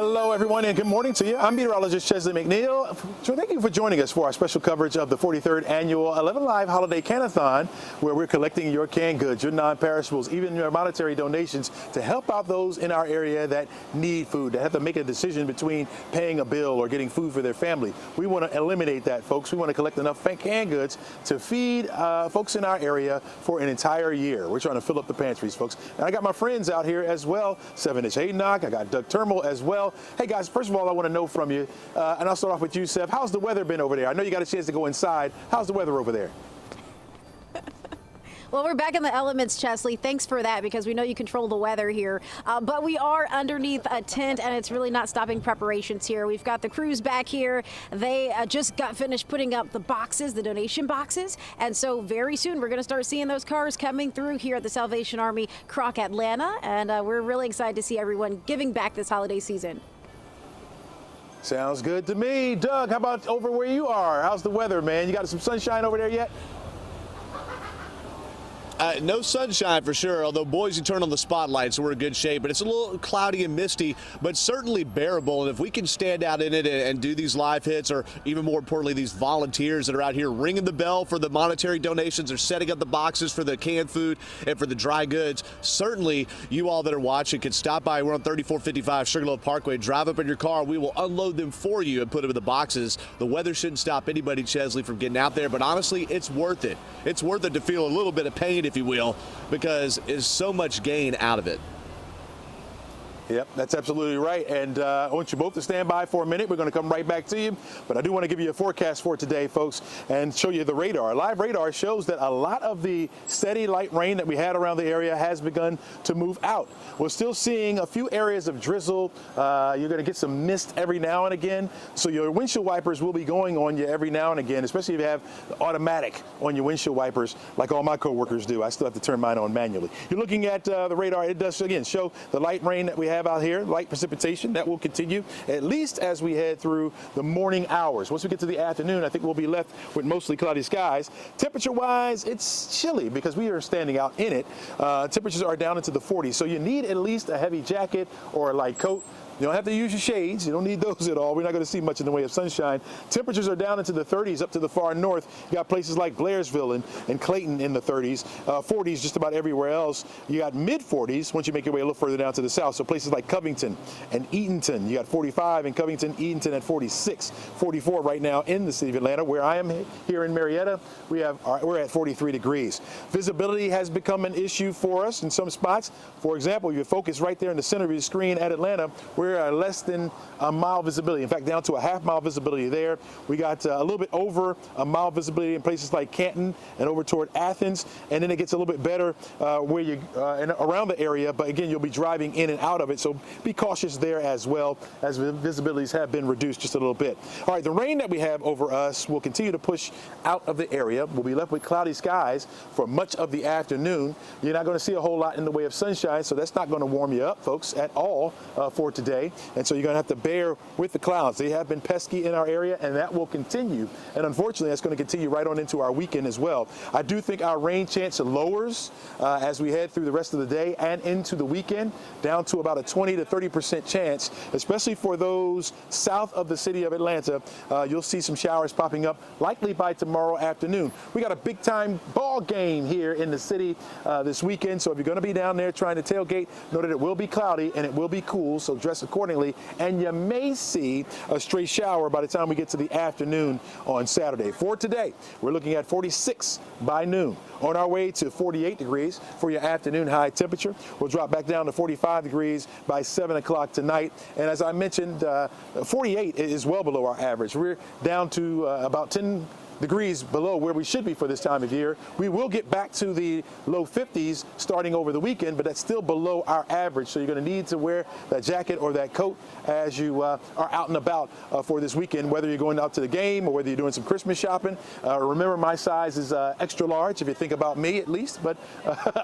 Hello, everyone, and good morning to you. I'm meteorologist Chesley McNeil. So thank you for joining us for our special coverage of the 43rd annual 11Alive Holiday Can-A-Thon, where we're collecting your canned goods, your non-perishables, even your monetary donations to help out those in our area that need food, that have to make a decision between paying a bill or getting food for their family. We want to eliminate that, folks. We want to collect enough canned goods to feed folks in our area for an entire year. We're trying to fill up the pantries, folks. And I got my friends out here as well, 7-inch Haynock. I got Doug Turnbull as well. Hey guys, first of all, I want to know from you, and I'll start off with you, Seth. How's the weather been over there? I know you got a chance to go inside. How's the weather over there? Well, we're back in the elements, Chesley. Thanks for that, because we know you control the weather here. But we are underneath a tent, and it's really not stopping preparations here. We've got the crews back here. They just got finished putting up the boxes, the donation boxes. And so very soon we're going to start seeing those cars coming through here at the Salvation Army Croc Atlanta. And we're really excited to see everyone giving back this holiday season. Sounds good to me. Doug, how about over where you are? How's the weather, man? You got some sunshine over there yet? No sunshine for sure, although Boise turned on the spotlight, so we're in good shape. But it's a little cloudy and misty, but certainly bearable. And if we can stand out in it and do these live hits, or even more importantly, these volunteers that are out here ringing the bell for the monetary donations or setting up the boxes for the canned food and for the dry goods, certainly you all that are watching can stop by. We're on 3455 Sugarloaf Parkway. Drive up in your car. We will unload them for you and put them in the boxes. The weather shouldn't stop anybody, Chesley, from getting out there. But honestly, it's worth it. It's worth it to feel a little bit of pain, if you will, because there's so much gain out of it. Yep, that's absolutely right. And I want you both to stand by for a minute. We're going to come right back to you. But I do want to give you a forecast for today, folks, and show you the radar. Live radar shows that a lot of the steady light rain that we had around the area has begun to move out. We're still seeing a few areas of drizzle. You're going to get some mist every now and again. So your windshield wipers will be going on you every now and again, especially if you have automatic on your windshield wipers like all my coworkers do. I still have to turn mine on manually. You're looking at the radar. It does, again, show the light rain that we have out here, light precipitation that will continue at least as we head through the morning hours. Once we get to the afternoon, I think we'll be left with mostly cloudy skies. Temperature wise, it's chilly because we are standing out in it. Temperatures are down into the 40s, so you need at least a heavy jacket or a light coat. You don't have to use your shades. You don't need those at all. We're not going to see much in the way of sunshine. Temperatures are down into the 30s up to the far north. You got places like Blairsville and Clayton in the 30s, 40s just about everywhere else. You got mid 40s once you make your way a little further down to the south. So places like Covington and Eatonton. You got 45 in Covington, Eatonton at 46, 44 right now in the city of Atlanta. Where I am here in Marietta, we're at 43 degrees. Visibility has become an issue for us in some spots. For example, if you focus right there in the center of your screen at Atlanta, we're less than a mile visibility. In fact, down to a half-mile visibility there. We got a little bit over a mile visibility in places like Canton and over toward Athens, and then it gets a little bit better where you and around the area. But again, you'll be driving in and out of it, so be cautious there as well, as the visibilities have been reduced just a little bit. All right, the rain that we have over us will continue to push out of the area. We'll be left with cloudy skies for much of the afternoon. You're not going to see a whole lot in the way of sunshine, so that's not going to warm you up, folks, at all for today. And so you're going to have to bear with the clouds. They have been pesky in our area, and that will continue. And unfortunately, that's going to continue right on into our weekend as well. I do think our rain chance lowers as we head through the rest of the day and into the weekend, down to about a 20 to 30% chance, especially for those south of the city of Atlanta. You'll see some showers popping up likely by tomorrow afternoon. We got a big-time ball game here in the city this weekend. So if you're going to be down there trying to tailgate, know that it will be cloudy and it will be cool. So dress accordingly, and you may see a stray shower by the time we get to the afternoon on Saturday. For today, we're looking at 46 by noon. On our way to 48 degrees for your afternoon high temperature. We'll drop back down to 45 degrees by 7 o'clock tonight. And as I mentioned, 48 is well below our average. We're down to about 10 degrees below where we should be for this time of year. We will get back to the low 50s starting over the weekend, but that's still below our average. So you're going to need to wear that jacket or that coat as you are out and about for this weekend, whether you're going out to the game or whether you're doing some Christmas shopping. Remember, my size is extra large, if you think about me at least. But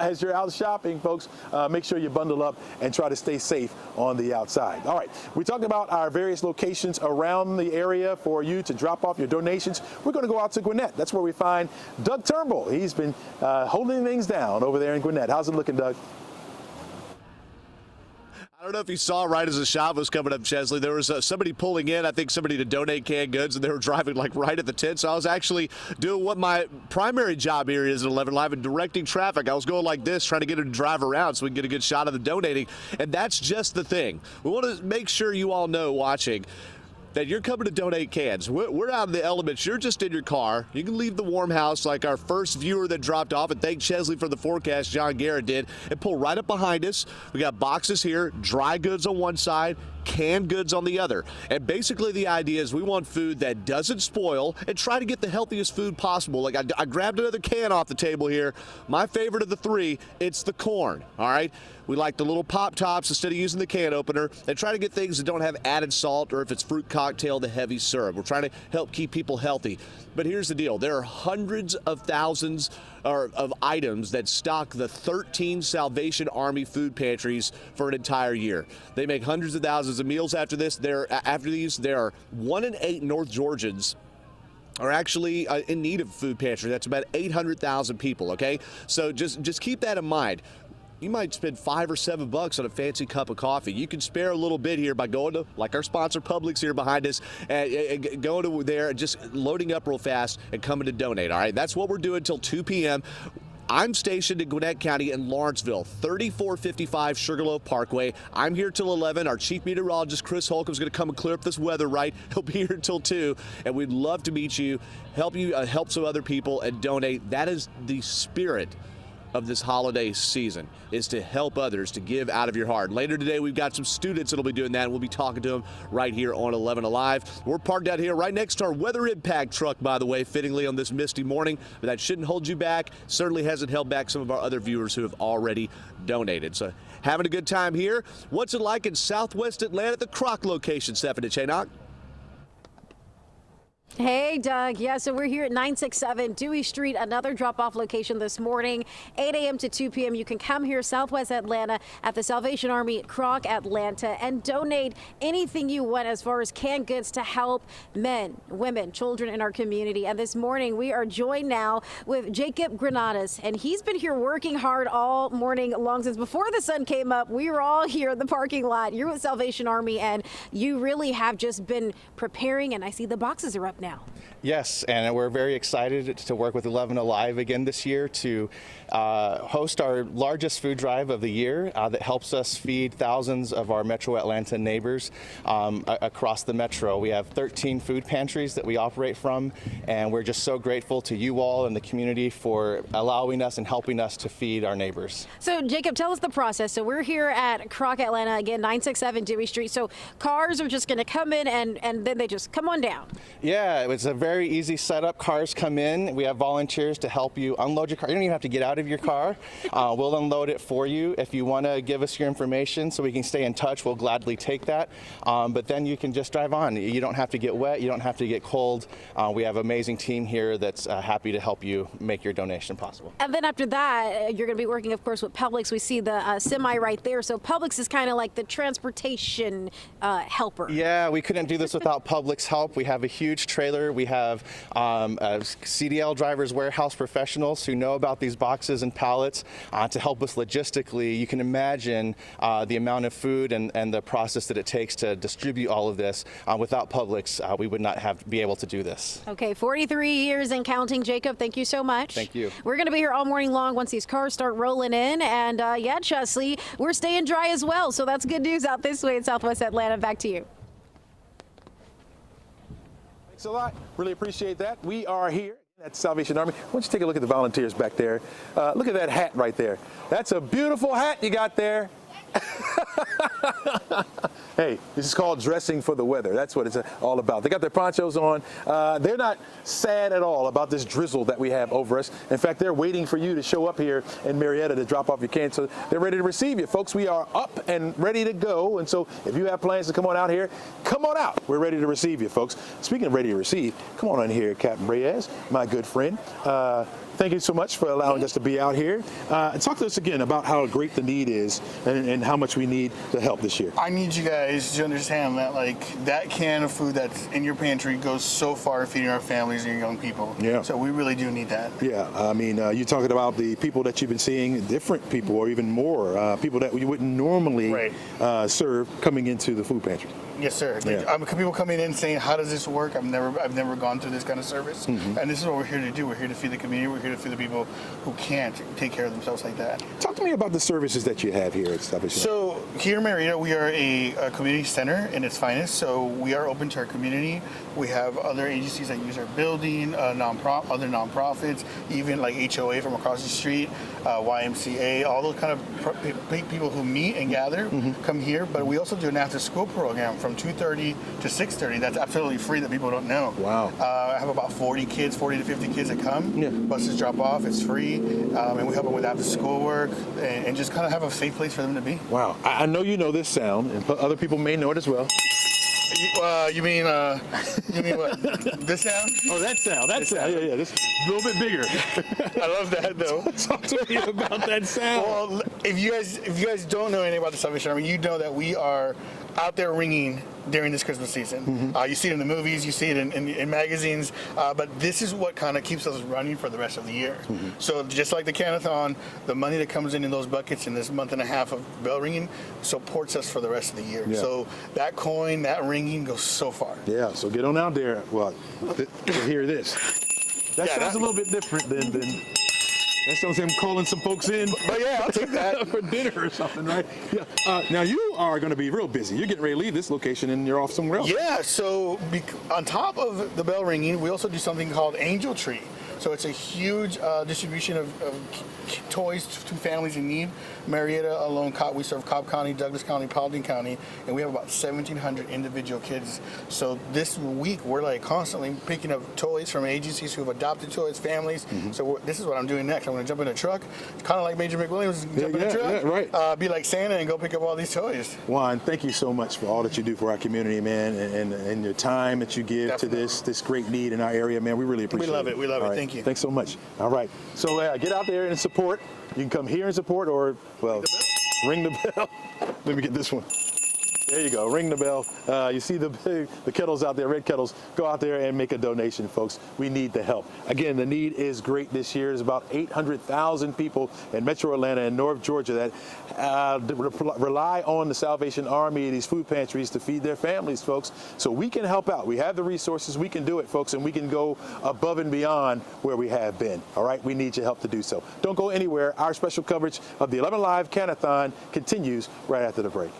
as you're out shopping, folks, make sure you bundle up and try to stay safe on the outside. All right, we talked about our various locations around the area for you to drop off your donations. We're going to go out to Gwinnett. That's where we find Doug Turnbull. He's been holding things down over there in Gwinnett. How's it looking, Doug? I don't know if you saw right as the shot was coming up, Chesley, there was somebody pulling in, I think somebody to donate canned goods, and they were driving like right at the tent. So I was actually doing what my primary job here is at 11Alive and directing traffic. I was going like this, trying to get them to drive around so we can get a good shot of the donating. And that's just the thing. We want to make sure you all know watching that you're coming to donate cans. We're out in the elements. You're just in your car. You can leave the warm house like our first viewer that dropped off, and thank Chesley for the forecast, John Garrett did, and pull right up behind us. We got boxes here, dry goods on one side, canned goods on the other. And basically the idea is we want food that doesn't spoil and try to get the healthiest food possible. Like I grabbed another can off the table here. My favorite of the three, it's the corn, all right? We like the little pop tops instead of using the can opener, and try to get things that don't have added salt, or if it's fruit cocktail, the heavy syrup. We're trying to help keep people healthy. But here's the deal. There are hundreds of thousands of items that stock the 13 Salvation Army food pantries for an entire year. They make hundreds of thousands of meals after this. There are 1 in 8 North Georgians are actually in need of food pantry. That's about 800,000 people, okay? So just keep that in mind. You might spend $5 or $7 on a fancy cup of coffee. You can spare a little bit here by going to, like our sponsor Publix here behind us, and going to there and just loading up real fast and coming to donate, all right? That's what we're doing until 2 p.m. I'm stationed in Gwinnett County in Lawrenceville, 3455 Sugarloaf Parkway. I'm here till 11. Our chief meteorologist, Chris Holcomb, is going to come and clear up this weather, right? He'll be here until 2, and we'd love to meet you, help some other people, and donate. That is the spirit of this holiday season, is to help others, to give out of your heart. Later today, we've got some students that'll be doing that, and we'll be talking to them right here on 11Alive. We're parked out here right next to our weather impact truck, by the way, fittingly on this misty morning, but that shouldn't hold you back. Certainly hasn't held back some of our other viewers who have already donated. So having a good time here. What's it like in Southwest Atlanta at the Croc location, Stephanie Chaynock? Hey, Doug. Yeah, so we're here at 967 Dewey Street, another drop-off location this morning, 8 a.m. to 2 p.m. You can come here, Southwest Atlanta, at the Salvation Army Croc Atlanta, and donate anything you want as far as canned goods to help men, women, children in our community. And this morning, we are joined now with Jacob Granadas, and he's been here working hard all morning long since before the sun came up. We were all here in the parking lot. You're with Salvation Army, and you really have just been preparing, and I see the boxes are up now. Yes, and we're very excited to work with 11Alive again this year to host our largest food drive of the year that helps us feed thousands of our Metro Atlanta neighbors across the metro. We have 13 food pantries that we operate from, and we're just so grateful to you all and the community for allowing us and helping us to feed our neighbors. So, Jacob, tell us the process. So we're here at Croc Atlanta, again, 967 Dewey Street. So cars are just going to come in and then they just come on down. Yeah, it was a very easy setup. Cars come in. We have volunteers to help you unload your car. You don't even have to get out of your car. We'll unload it for you. If you want to give us your information so we can stay in touch, we'll gladly take that. But then you can just drive on. You don't have to get wet. You don't have to get cold. We have an amazing team here that's happy to help you make your donation possible. And then after that, you're going to be working, of course, with Publix. We see the semi right there. So Publix is kind of like the transportation helper. Yeah, we couldn't do this without Publix help. We have a huge trailer. We have CDL drivers, warehouse professionals who know about these boxes and pallets to help us logistically. You can imagine the amount of food and the process that it takes to distribute all of this. Without Publix, we would not be able to do this. Okay, 43 years and counting, Jacob. Thank you so much. Thank you. We're going to be here all morning long once these cars start rolling in. And yeah, Chesley, we're staying dry as well. So that's good news out this way in Southwest Atlanta. Back to you. Thanks a lot. Really appreciate that. We are here at Salvation Army. Why don't you take a look at the volunteers back there? Look at that hat right there. That's a beautiful hat you got there. Hey, this is called dressing for the weather. That's what it's all about. They got their ponchos on. They're not sad at all about this drizzle that we have over us. In fact, they're waiting for you to show up here in Marietta to drop off your can. So they're ready to receive you. Folks, we are up and ready to go. And so if you have plans to come on out here, come on out. We're ready to receive you, folks. Speaking of ready to receive, come on in here, Captain Reyes, my good friend. Thank you so much for allowing us to be out here. Talk to us again about how great the need is and how much we need to help this year. I need you guys guys to understand that, like, that can of food that's in your pantry goes so far feeding our families and your young people. Yeah. So we really do need that. Yeah, I mean, you're talking about the people that you've been seeing, different people or even more, people that you wouldn't normally serve coming into the food pantry. Yes, sir. Like, people coming in saying, "How does this work? I've never gone through this kind of service." And this is what we're here to do. We're here to feed the community. We're here to feed the people who can't take care of themselves like that. Talk to me about the services that you have here at Salvation. So here in Marietta, we are a community center in its finest. So we are open to our community. We have other agencies that use our building, other nonprofits, even like HOA from across the street, YMCA, all those kind of people who meet and gather come here. But we also do an after-school program from 2:30 to 6:30. That's absolutely free that people don't know. Wow. I have about 40 to 50 kids that come. Yeah. Buses drop off. It's free. And we help them with after-school work and just kind of have a safe place for them to be. Wow. I know you know this sound, and other people may know it as well. You mean what? This sound? Oh, that sound. That sound. Yeah. This a little bit bigger. I love that though. Talk to me about that sound. Well, if you guys don't know anything about the Salvation Army, you know that we are out there ringing during this Christmas season. You see it in the movies, you see it in magazines, but this is what kind of keeps us running for the rest of the year. So just like the Can-A-Thon, the money that comes in those buckets in this month and a half of bell ringing supports us for the rest of the year. Yeah. So that coin, that ringing goes so far. Yeah, so get on out there. Well, to hear this. That sounds a little bit different than that sounds him calling some folks in. But yeah, I'll take that. For dinner or something, right? Yeah. Now you are going to be real busy. You're getting ready to leave this location and you're off somewhere else. Yeah, so on top of the bell ringing, we also do something called Angel Tree. So it's a huge distribution of toys to families in need. Marietta alone, we serve Cobb County, Douglas County, Paulding County, and we have about 1,700 individual kids. So this week, we're like constantly picking up toys from agencies who have adopted toys, families. So this is what I'm doing next. I'm going to jump in a truck, kind of like Major McWilliams, jump in a truck, right. Be like Santa and go pick up all these toys. Juan, thank you so much for all that you do for our community, man, and your time that you give to this great need in our area, man. We really appreciate it. We love it. We love it. Thank you. Thanks so much. All right. So get out there and support. You can come here and support or, well, ring the bell. Let me get this one. There you go. Ring the bell. You see the kettles out there, red kettles. Go out there and make a donation, folks. We need the help. Again, the need is great this year. There's about 800,000 people in Metro Atlanta and North Georgia that rely on the Salvation Army, these food pantries, to feed their families, folks. So we can help out. We have the resources. We can do it, folks, and we can go above and beyond where we have been. All right? We need your help to do so. Don't go anywhere. Our special coverage of the 11Alive Can-A-Thon continues right after the break.